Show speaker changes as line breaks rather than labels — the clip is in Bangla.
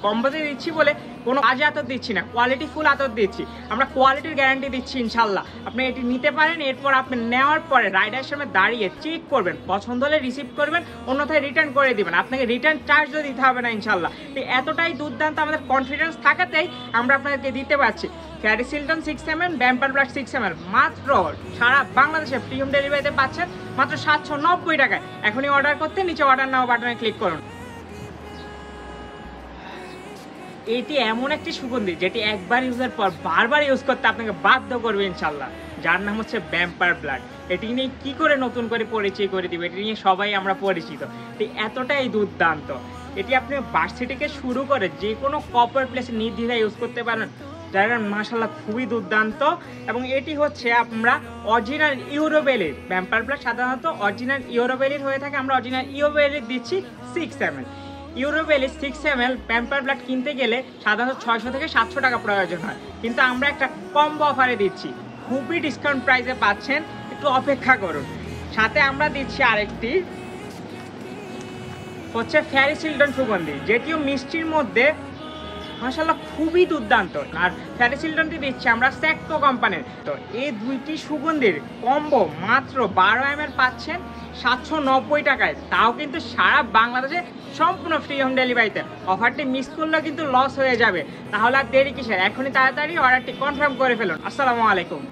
কম্বোতে দিচ্ছি বলে কোনো কাজে আতর দিচ্ছি না, কোয়ালিটি ফুল আতর দিচ্ছি। আমরা কোয়ালিটির গ্যারান্টি দিচ্ছি ইনশাল্লাহ। আপনি এটি নিতে পারেন, এরপর আপনি নেওয়ার পরে রাইডারের সামনে দাঁড়িয়ে চেক করবেন, পছন্দ হলে রিসিভ করবেন, অন্যথায় রিটার্ন করে দিবেন। আপনাকে রিটার্ন চার্জও দিতে হবে না ইনশাল্লাহ। তো এতটাই দুর্দান্ত আমাদের কনফিডেন্স থাকাতেই আমরা আপনাদেরকে দিতে পারছি। ফ্যারি সিল্টন 6mm, ভ্যাম্পার ব্লাড 6mm মাত্র সারা বাংলাদেশে ফ্রি হোম ডেলিভারিতে পাচ্ছেন মাত্র 790 টাকায়। এখনই অর্ডার করতে নিচে অর্ডার নাও বাটনে ক্লিক করুন। এটি এমন একটি সুগন্ধি যেটি একবার ইউজের পর বারবার ইউজ করতে আপনাকে বাধ্য করবে ইনশাল্লাহ, যার নাম হচ্ছে ভ্যাম্পার ব্লাড। এটি নিয়ে কি করে নতুন করে পরিচয় করে দিবে, এটি নিয়ে সবাই আমরা পরিচিত। তো এতটাই দুর্দান্ত, এটি আপনি ভার্সিটি থেকে শুরু করে যে কোনো কর্পোরেট প্লেসে নির্দ্বিধায় ইউজ করতে পারেন। যার মাশাআল্লাহ খুবই দুর্দান্ত। এবং এটি হচ্ছে আমরা অরিজিনাল ইউরোবেলির ভ্যাম্পার ব্লাড, সাধারণত অরিজিনাল ইউরোবেলির হয়ে থাকে, আমরা অরিজিনাল ইউরোবেলির দিচ্ছি 6ml। ইউরোবেলি 6ml ভ্যাম্পার ব্লাড কিনতে গেলে সাধারণত 600 থেকে 700 টাকা প্রয়োজন হয়, কিন্তু আমরা একটা কম্বো অফারে দিচ্ছি, খুবই ডিসকাউন্ট প্রাইসে পাচ্ছেন। একটু অপেক্ষা করুন। সাথে আমরা দিচ্ছি আরেকটি হচ্ছে ফ্যারি সিল্টন সুগন্ধি, যেটিও মিষ্টির মধ্যে মাশাআল্লাহ খুবই দুর্দান্ত। আর ফ্যারি সিল্টনটি দিচ্ছি আমরা স্যাক্টো কোম্পানির। তো এই দুইটি সুগন্ধির কম্বো মাত্র 12ml পাচ্ছেন 790 টাকায়, তাও কিন্তু সারা বাংলাদেশে সম্পূর্ণ ফ্রি হোম ডেলিভারিতে। অফারটি মিস করলেও কিন্তু লস হয়ে যাবে। তাহলে আর দেরি কিসের, এখনই তাড়াতাড়ি অর্ডারটি কনফার্ম করে ফেলুন। আসসালামু আলাইকুম।